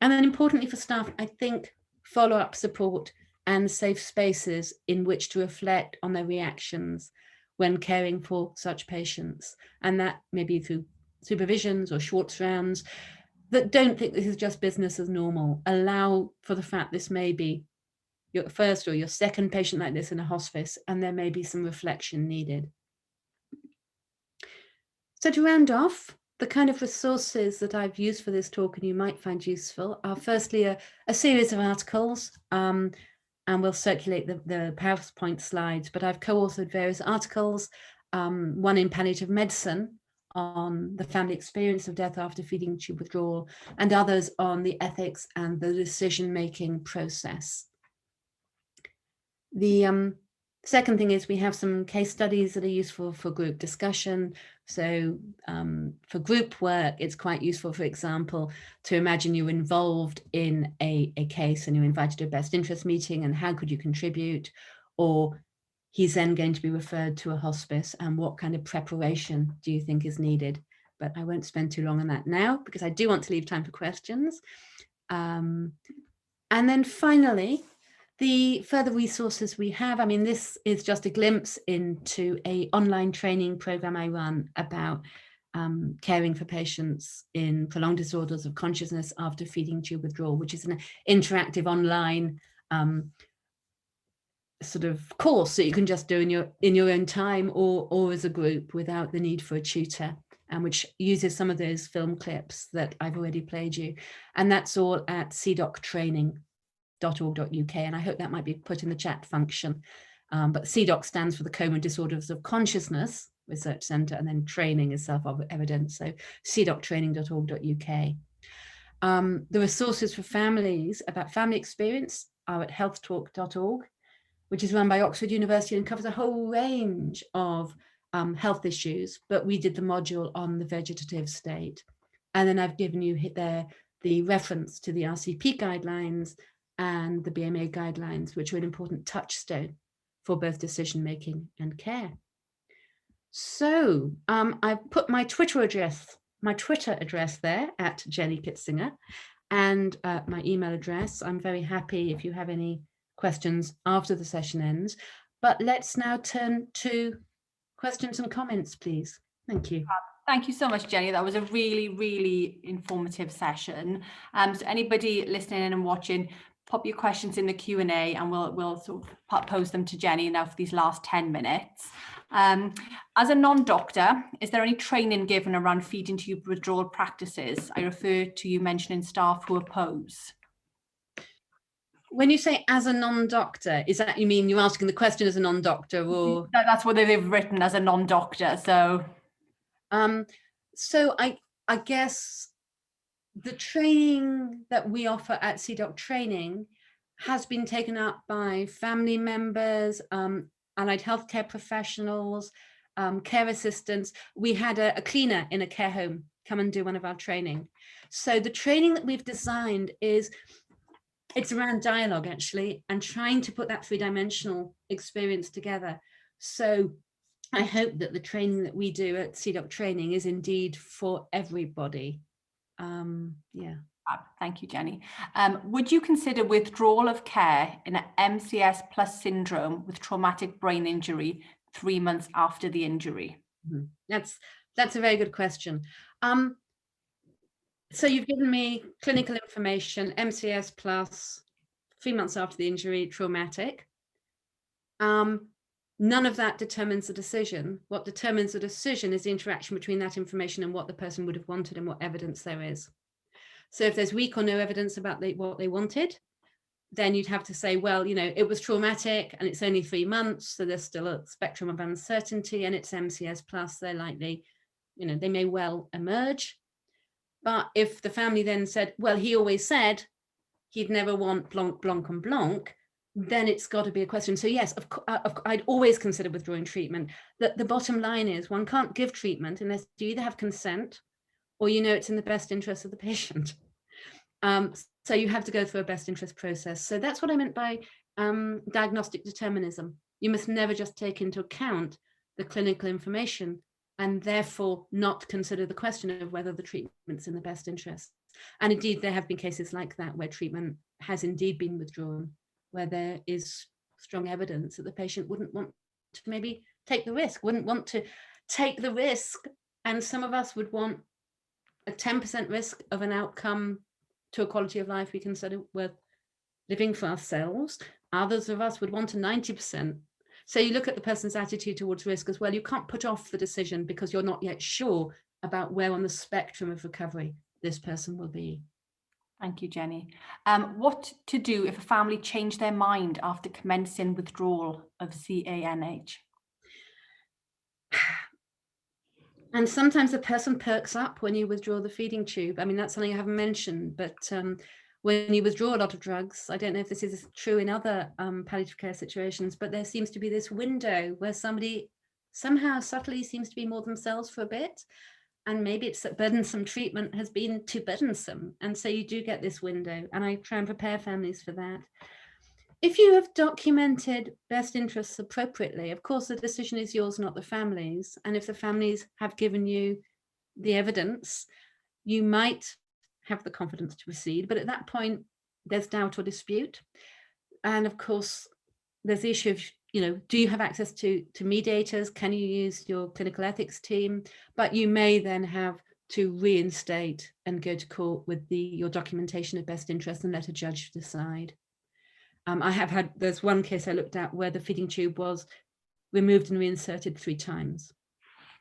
And then importantly for staff, I think follow-up support and safe spaces in which to reflect on their reactions when caring for such patients. And that may be through supervisions or Schwartz rounds that don't think this is just business as normal. Allow for the fact this may be your first or your second patient like this in a hospice, and there may be some reflection needed. So to round off, the kind of resources that I've used for this talk and you might find useful are firstly a series of articles, and we'll circulate the PowerPoint slides, but I've co-authored various articles, one in palliative medicine on the family experience of death after feeding tube withdrawal, and others on the ethics and the decision-making process. The second thing is we have some case studies that are useful for group discussion. So for group work, it's quite useful, for example, to imagine you're involved in a case and you're invited to a best interest meeting, and how could you contribute? Or he's then going to be referred to a hospice, and what kind of preparation do you think is needed? But I won't spend too long on that now, because I do want to leave time for questions. And then finally, the further resources we have, I mean, this is just a glimpse into an online training program I run about caring for patients in prolonged disorders of consciousness after feeding tube withdrawal, which is an interactive online sort of course that you can just do in your own time or as a group without the need for a tutor, and which uses some of those film clips that I've already played you. And that's all at cdoctraining.org.uk, and I hope that might be put in the chat function. But CDOC stands for the Coma Disorders of Consciousness Research Centre, and then training is self-evident, so cdoctraining.org.uk. The resources for families about family experience are at healthtalk.org, which is run by Oxford University and covers a whole range of health issues, but we did the module on the vegetative state. And then I've given you there the reference to the Rcp guidelines and the BMA guidelines, which are an important touchstone for both decision-making and care. So I've put my Twitter address there at Jenny Kitzinger, and my email address. I'm very happy if you have any questions after the session ends, but let's now turn to questions and comments, please. Thank you. Thank you so much, Jenny. That was a really, really informative session. So anybody listening in and watching, pop your questions in the Q&A and we'll sort of pose them to Jenny now for these last 10 minutes. As a non-doctor, is there any training given around feeding tube withdrawal practices? I refer to you mentioning staff who oppose. When you say as a non-doctor, is that, you mean you're asking the question as a non-doctor, or? That's what they've written, as a non-doctor, so. So I guess the training that we offer at Pdoc training has been taken up by family members, allied healthcare professionals, care assistants. We had a cleaner in a care home come and do one of our training. So the training that we've designed it's around dialogue, actually, and trying to put that three-dimensional experience together. So I hope that the training that we do at Pdoc training is indeed for everybody. Yeah. Thank you, Jenny. Would you consider withdrawal of care in an MCS plus syndrome with traumatic brain injury 3 months after the injury? That's a very good question. So you've given me clinical information, MCS plus, 3 months after the injury, traumatic. None of that determines the decision. What determines the decision is the interaction between that information and what the person would have wanted and what evidence there is. So if there's weak or no evidence about what they wanted, then you'd have to say, well, you know, it was traumatic and it's only 3 months, so there's still a spectrum of uncertainty, and it's MCS plus, they're likely, you know, they may well emerge. But if the family then said, well, he always said he'd never want blanc, blanc, and blanc, then it's got to be a question. So yes, I'd always consider withdrawing treatment. The bottom line is one can't give treatment unless you either have consent or you know it's in the best interest of the patient. So you have to go through a best interest process. So that's what I meant by diagnostic determinism. You must never just take into account the clinical information and therefore not consider the question of whether the treatment's in the best interest. And indeed, there have been cases like that where treatment has indeed been withdrawn, where there is strong evidence that the patient wouldn't want to maybe take the risk, wouldn't want to take the risk. And some of us would want a 10% risk of an outcome to a quality of life we consider worth living for ourselves. Others of us would want a 90%. So you look at the person's attitude towards risk as well. You can't put off the decision because you're not yet sure about where on the spectrum of recovery this person will be. Thank you, Jenny. What to do if a family change their mind after commencing withdrawal of CANH? And sometimes the person perks up when you withdraw the feeding tube. I mean, that's something I haven't mentioned, but when you withdraw a lot of drugs, I don't know if this is true in other palliative care situations, but there seems to be this window where somebody somehow subtly seems to be more themselves for a bit. And maybe it's that burdensome treatment has been too burdensome. And so you do get this window, and I try and prepare families for that. If you have documented best interests appropriately, of course, the decision is yours, not the family's. And if the families have given you the evidence, you might have the confidence to proceed. But at that point, there's doubt or dispute. And of course, there's the issue of, you know, do you have access to mediators? Can you use your clinical ethics team? But you may then have to reinstate and go to court with your documentation of best interest and let a judge decide. There's one case I looked at where the feeding tube was removed and reinserted 3 times,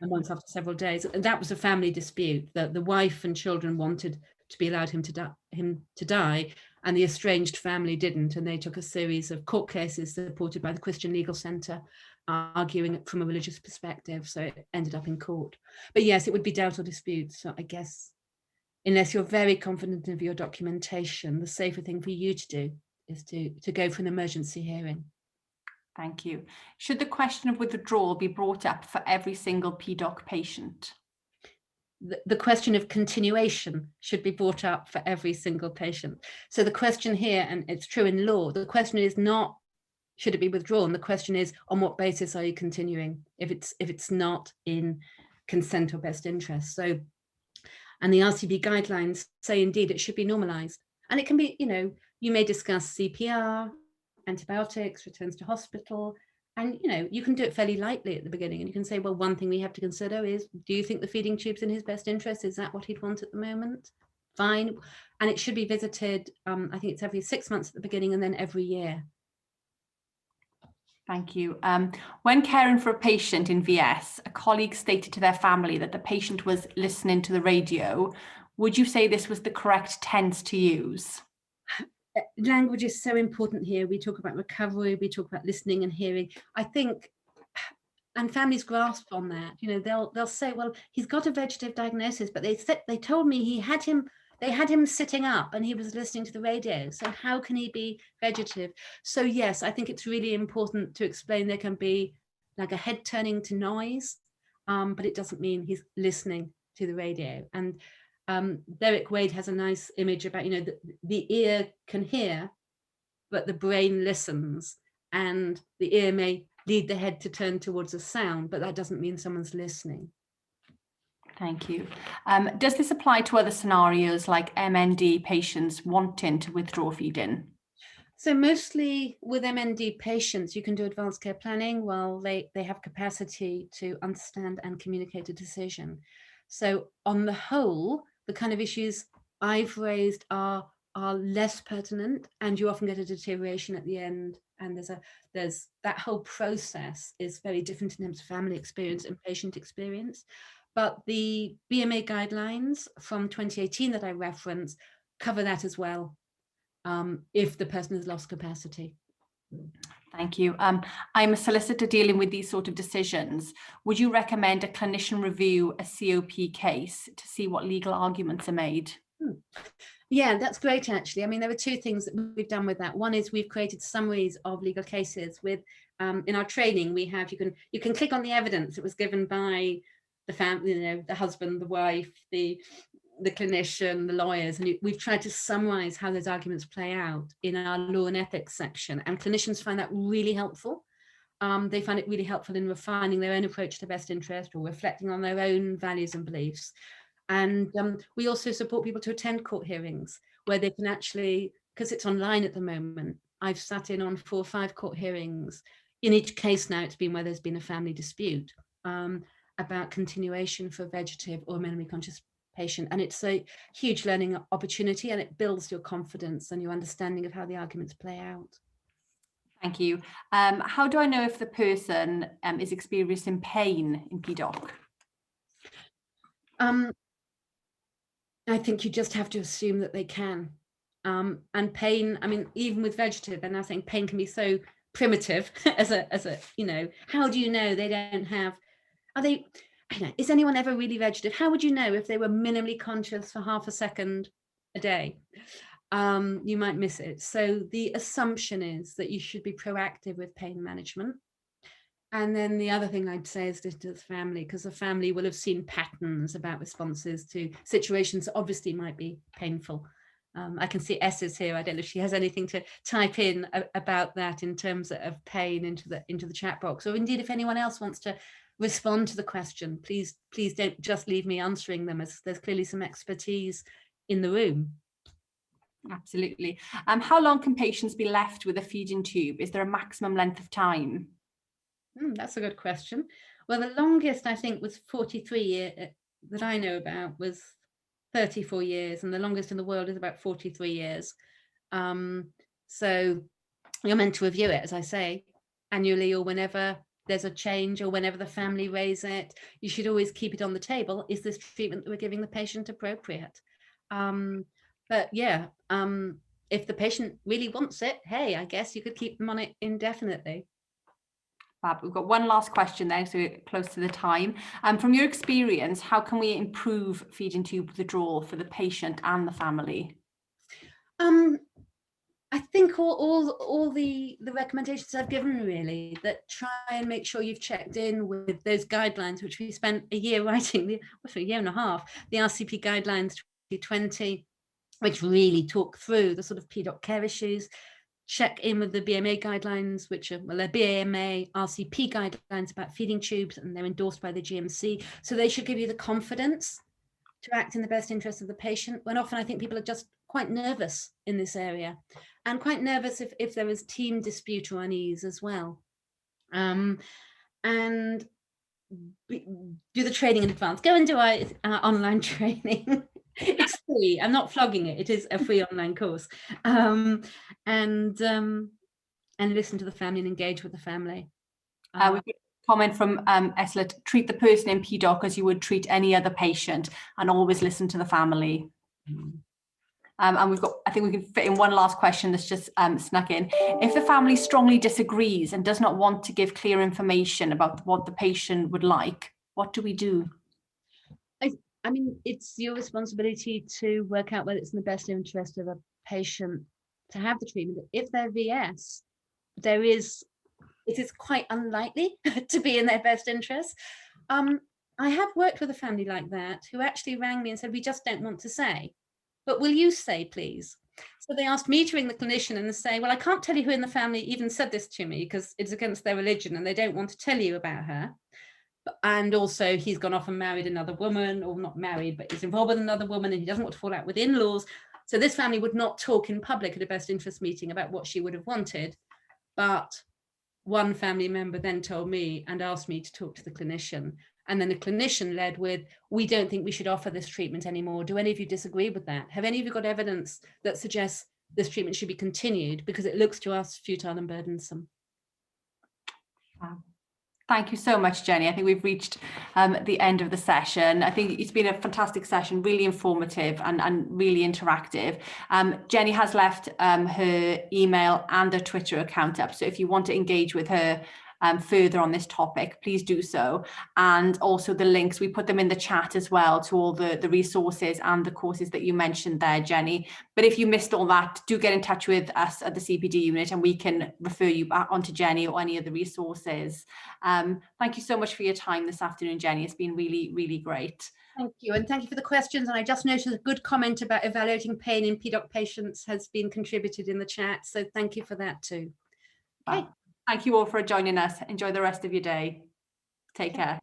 and once after several days. And that was a family dispute, that the wife and children wanted to be allowed him to die, and the estranged family didn't. And they took a series of court cases supported by the Christian Legal Centre, arguing it from a religious perspective. So it ended up in court. But yes, it would be doubt or dispute. So I guess, unless you're very confident of your documentation, the safer thing for you to do is to go for an emergency hearing. Thank you. Should the question of withdrawal be brought up for every single Pdoc patient? The question of continuation should be brought up for every single patient. So the question here, and it's true in law, the question is not, should it be withdrawn? The question is, on what basis are you continuing if it's not in consent or best interest? So, and the Rcp guidelines say indeed it should be normalized. And it can be, you know, you may discuss CPR, antibiotics, returns to hospital, and, you know, you can do it fairly lightly at the beginning. And you can say, well, one thing we have to consider is, do you think the feeding tube's in his best interest? Is that what he'd want at the moment? fine. And it should be visited, I think it's every 6 months at the beginning and then every year. Thank you. When caring for a patient in VS, a colleague stated to their family that the patient was listening to the radio. Would you say this was the correct tense to use? Language is so important here. We talk about recovery, we talk about listening and hearing. I think, and families grasp on that. You know, they'll say, well, he's got a vegetative diagnosis, but they told me they had him sitting up and he was listening to the radio. So how can he be vegetative? So yes, I think it's really important to explain there can be like a head turning to noise, but it doesn't mean he's listening to the radio. And Derek Wade has a nice image about, you know, the ear can hear, but the brain listens, and the ear may lead the head to turn towards a sound, but that doesn't mean someone's listening. Thank you. Does this apply to other scenarios like MND patients wanting to withdraw feeding? So mostly with MND patients, you can do advanced care planning while they have capacity to understand and communicate a decision. So on the whole, the kind of issues I've raised are less pertinent, and you often get a deterioration at the end. And there's that whole process is very different in terms of family experience and patient experience. But the BMA guidelines from 2018 that I referenced cover that as well, if the person has lost capacity. Thank you. I'm a solicitor dealing with these sort of decisions. Would you recommend a clinician review a COP case to see what legal arguments are made? Yeah, that's great, actually. I mean, there are two things that we've done with that. One is we've created summaries of legal cases with, in our training, we have, you can click on the evidence that was given by the family, you know, the husband, the wife, the clinician, the lawyers, and we've tried to summarize how those arguments play out in our law and ethics section. And clinicians find that really helpful. They find it really helpful in refining their own approach to best interest or reflecting on their own values and beliefs. And we also support people to attend court hearings where they can actually, because it's online at the moment, I've sat in on 4 or 5 court hearings. In each case now, it's been where there's been a family dispute about continuation for a vegetative or minimally conscious patient. And it's a huge learning opportunity, and it builds your confidence and your understanding of how the arguments play out. Thank you. How do I know if the person is experiencing pain in Pdoc? I think you just have to assume that they can. And pain, I mean, even with vegetative, and I think pain can be so primitive as a, you know, how do you know they don't have, is anyone ever really vegetative? How would you know if they were minimally conscious for half a second a day? You might miss it. So the assumption is that you should be proactive with pain management. And then the other thing I'd say is to the family, because the family will have seen patterns about responses to situations that obviously might be painful. I can see S's here. I don't know if she has anything to type in about that in terms of pain into the chat box, or indeed if anyone else wants to respond to the question, please don't just leave me answering them, as there's clearly some expertise in the room. Absolutely. How long can patients be left with a feeding tube? Is there a maximum length of time? That's a good question. Well, the longest I think was 43 years that I know about was 34 years, and the longest in the world is about 43 years. So you're meant to review it, as I say, annually or whenever there's a change or whenever the family raise it. You should always keep it on the table. Is this treatment that we're giving the patient appropriate? But yeah, if the patient really wants it, hey, I guess you could keep them on it indefinitely. Fab. We've got one last question there, so we're close to the time. From your experience, how can we improve feeding tube withdrawal for the patient and the family? I think all the recommendations I've given, really, that try and make sure you've checked in with those guidelines, which we spent a year writing, a year and a half, the Rcp Guidelines 2020, which really talk through the sort of Pdoc care issues. Check in with the BMA guidelines, which are, well, they're BMA RCP guidelines about feeding tubes, and they're endorsed by the GMC. So they should give you the confidence to act in the best interest of the patient, when often I think people are just quite nervous in this area, and quite nervous if there is team dispute or unease as well. And do the training in advance. Go and do our online training. It's free. I'm not flogging it. It is a free online course. And listen to the family and engage with the family. We've got a comment from Eslet, treat the person in Pdoc as you would treat any other patient and always listen to the family. And we've got, I think we can fit in one last question that's just snuck in. If the family strongly disagrees and does not want to give clear information about what the patient would like, what do we do? I mean, it's your responsibility to work out whether it's in the best interest of a patient to have the treatment. If they're VS, it is quite unlikely to be in their best interest. I have worked with a family like that who actually rang me and said, we just don't want to say, but will you say, please? So they asked me to ring the clinician and say, well, I can't tell you who in the family even said this to me because it's against their religion and they don't want to tell you about her. And also he's gone off and married another woman, or not married, but he's involved with another woman and he doesn't want to fall out with in-laws. So this family would not talk in public at a best interest meeting about what she would have wanted. But one family member then told me and asked me to talk to the clinician. And then the clinician led with, we don't think we should offer this treatment anymore. Do any of you disagree with that? Have any of you got evidence that suggests this treatment should be continued because it looks to us futile and burdensome? Wow. Thank you so much, Jenny. I think we've reached the end of the session. I think it's been a fantastic session, really informative and really interactive. Jenny has left her email and her Twitter account up. So if you want to engage with her further on this topic, please do so. And also the links, we put them in the chat as well to all the resources and the courses that you mentioned there, Jenny. But if you missed all that, do get in touch with us at the CPD unit and we can refer you back onto Jenny or any of the resources. Thank you so much for your time this afternoon, Jenny. It's been really, really great. Thank you. And thank you for the questions. And I just noticed a good comment about evaluating pain in Pdoc patients has been contributed in the chat. So thank you for that too. Okay. Thank you all for joining us. Enjoy the rest of your day. Take care.